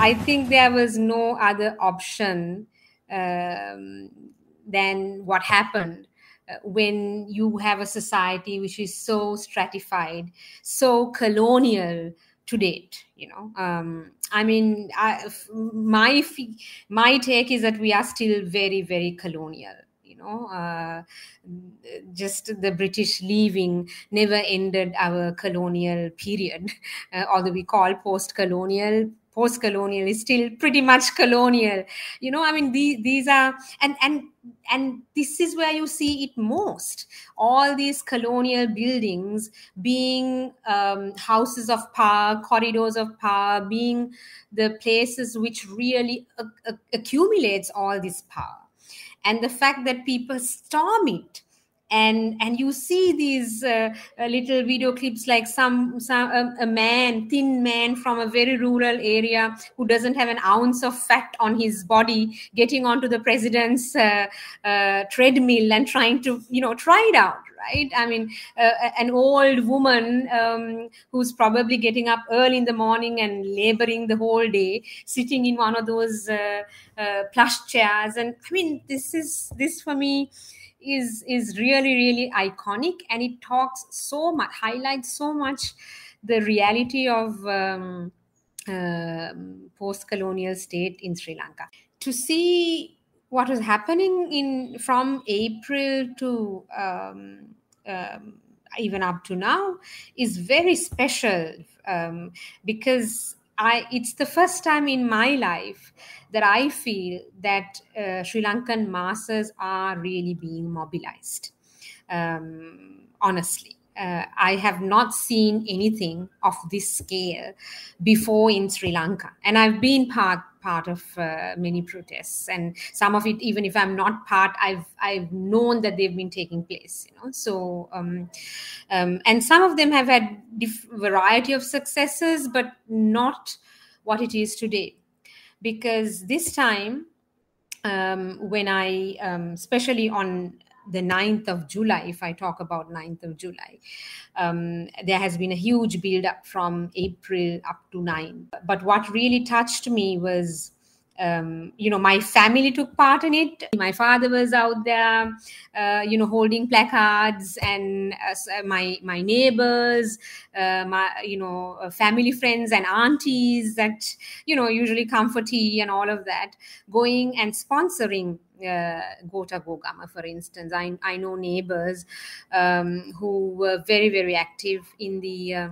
I think there was no other option um, than what happened when you have a society which is so stratified, so colonial to date. I mean, my take is that we are still very, very colonial. Just the British leaving never ended our colonial period, although we call post-colonial. Post-colonial is still pretty much colonial. I mean, these are, and this is where you see it most. All these colonial buildings being houses of power, corridors of power, being the places which really accumulates all this power. And the fact that people storm it, and you see these little video clips, like a thin man from a very rural area who doesn't have an ounce of fat on his body getting onto the president's treadmill and trying to try it out, right? I mean, an old woman who's probably getting up early in the morning and laboring the whole day, sitting in one of those plush chairs. And I mean, this for me is really, really iconic, and it talks so much, highlights so much the reality of post-colonial state in Sri Lanka. To see what was happening from April to even up to now is very special, because it's the first time in my life that I feel that Sri Lankan masses are really being mobilized. Honestly, I have not seen anything of this scale before in Sri Lanka, and I've been part of many protests, and some of it, even if I'm not part, I've known that they've been taking place. So and some of them have had variety of successes, but not what it is today. Because this time, when I, especially on the 9th of July, if I talk about 9th of July, there has been a huge build-up from April up to 9. But what really touched me was, my family took part in it. My father was out there, holding placards, and my neighbors, my family friends and aunties that usually come for tea and all of that, going and sponsoring Gota Gogama, for instance. I know neighbors who were very, very active in the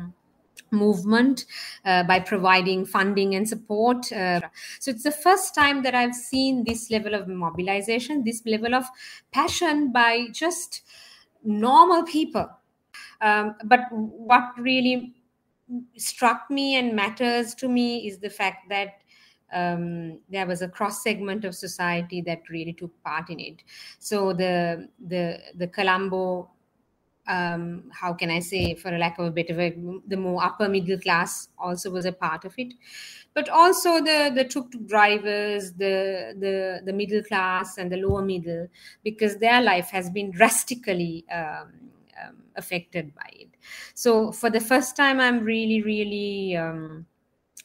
movement by providing funding and support. So it's the first time that I've seen this level of mobilization, this level of passion by just normal people. But what really struck me and matters to me is the fact that there was a cross segment of society that really took part in it. So the Colombo, how can I say, for a lack of a better word, the more upper middle class also was a part of it, but also the tuk-tuk drivers, the middle class and the lower middle, because their life has been drastically affected by it. So for the first time, I'm really, really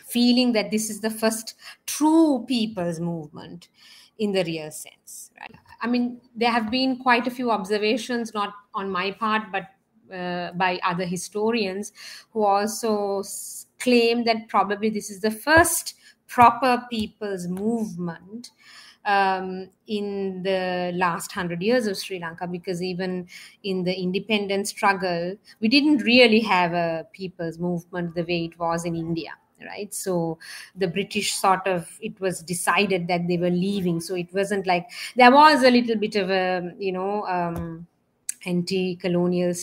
feeling that this is the first true people's movement in the real sense, right? I mean, there have been quite a few observations, not on my part, but by other historians, who also claim that probably this is the first proper people's movement in the last 100 years of Sri Lanka, because even in the independence struggle, we didn't really have a people's movement the way it was in India. Right. So the British it was decided that they were leaving. So it wasn't like, there was a little bit of a, anti-colonial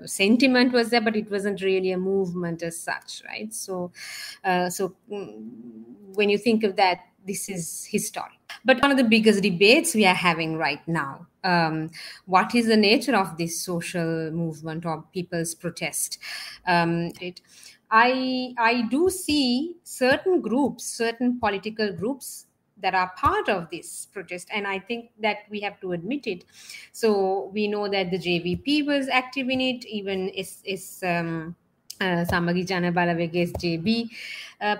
sentiment was there, but it wasn't really a movement as such. Right. So when you think of that, this is historic. But one of the biggest debates we are having right now, what is the nature of this social movement or people's protest? I do see certain groups, certain political groups that are part of this protest, and I think that we have to admit it. So we know that the JVP was active in it, even Samagi Jana Balawege SJB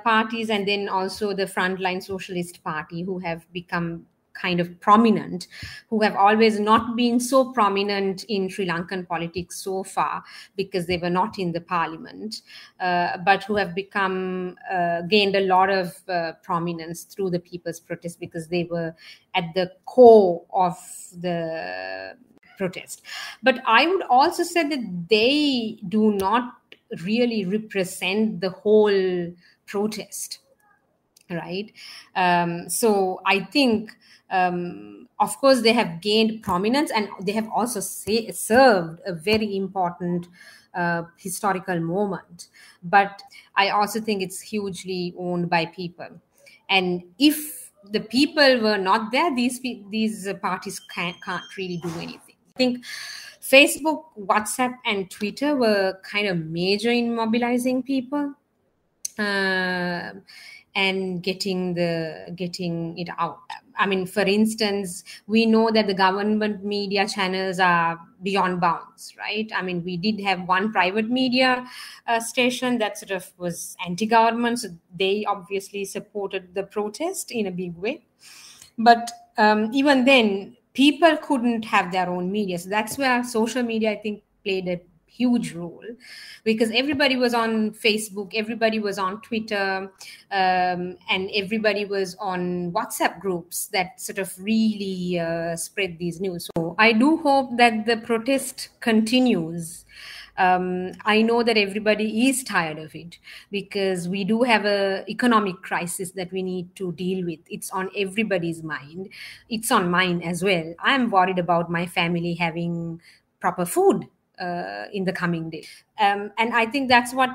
parties, and then also the Frontline Socialist Party, who have become kind of prominent, who have always not been so prominent in Sri Lankan politics so far because they were not in the parliament, but who have become gained a lot of prominence through the people's protest because they were at the core of the protest. But I would also say that they do not really represent the whole protest, right? So I think, of course, they have gained prominence, and they have also served a very important historical moment. But I also think it's hugely owned by people, and if the people were not there, these parties can't really do anything. I think Facebook, WhatsApp, and Twitter were kind of major in mobilizing people, uh, and getting it out. I mean, for instance, we know that the government media channels are beyond bounds, right? I mean, we did have one private media station that sort of was anti-government, so they obviously supported the protest in a big way. But even then, people couldn't have their own media. So that's where social media, I think, played a huge role, because everybody was on Facebook, everybody was on Twitter, and everybody was on WhatsApp groups that sort of really spread these news. So I do hope that the protest continues. I know that everybody is tired of it because we do have a economic crisis that we need to deal with. It's on everybody's mind. It's on mine as well. I'm worried about my family having proper food in the coming days. And I think that's what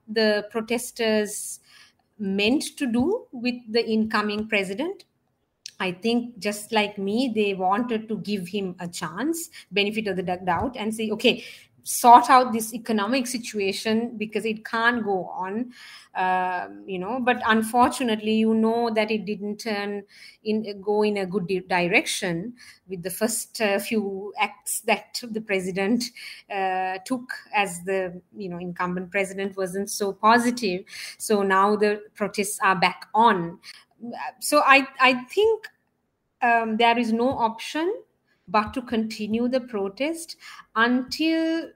the protesters meant to do with the incoming president. I think, just like me, they wanted to give him a chance, benefit of the doubt, and say, okay, sort out this economic situation because it can't go on. But unfortunately, that it didn't go in a good direction with the first few acts that the president took as the incumbent president wasn't so positive. So now the protests are back on. So I think there is no option but to continue the protest until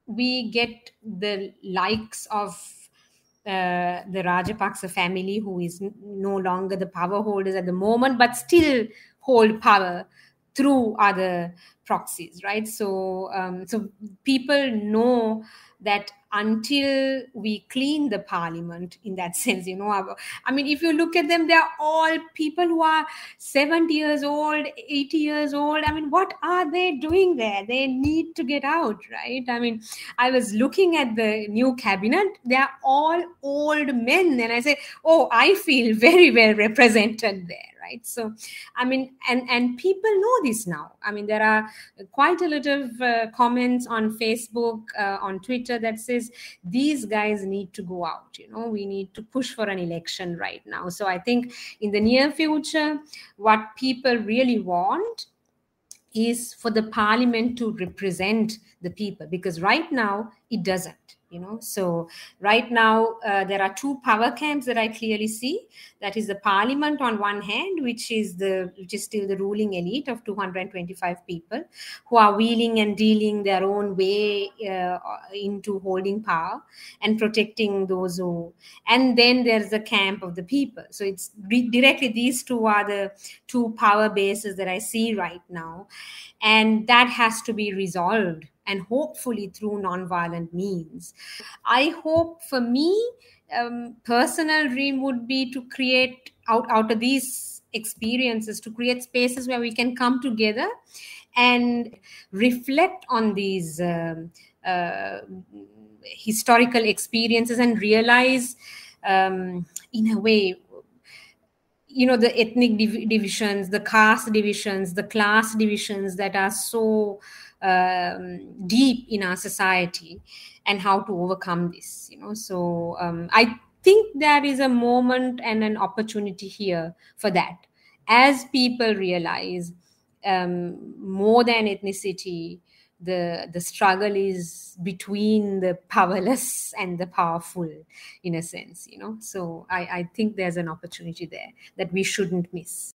we get the likes of the Rajapaksa family, who is no longer the power holders at the moment, but still hold power through other proxies, right? So people know that until we clean the parliament, in that sense, I mean, if you look at them, they're all people who are 70 years old, 80 years old. I mean, what are they doing there? They need to get out, right? I mean, I was looking at the new cabinet, they're all old men, and I say, oh, I feel very well represented there, right? So I mean, and people know this now. I mean, there are quite a lot of comments on Facebook, on Twitter, that says these guys need to go out. We need to push for an election right now. So I think in the near future, what people really want is for the parliament to represent the people, because right now it doesn't. So right now there are two power camps that I clearly see. That is the parliament on one hand, which is still the ruling elite of 225 people who are wheeling and dealing their own way into holding power and protecting those who. And then there's the camp of the people. So it's directly these two are the two power bases that I see right now, and that has to be resolved, and hopefully through non-violent means. I hope, for me, personal dream would be to create out of these experiences, to create spaces where we can come together and reflect on these historical experiences and realize, in a way, the ethnic divisions, the caste divisions, the class divisions that are so deep in our society, and how to overcome this. So I think there is a moment and an opportunity here for that, as people realize more than ethnicity, the struggle is between the powerless and the powerful, in a sense, you know. So I think there's an opportunity there that we shouldn't miss.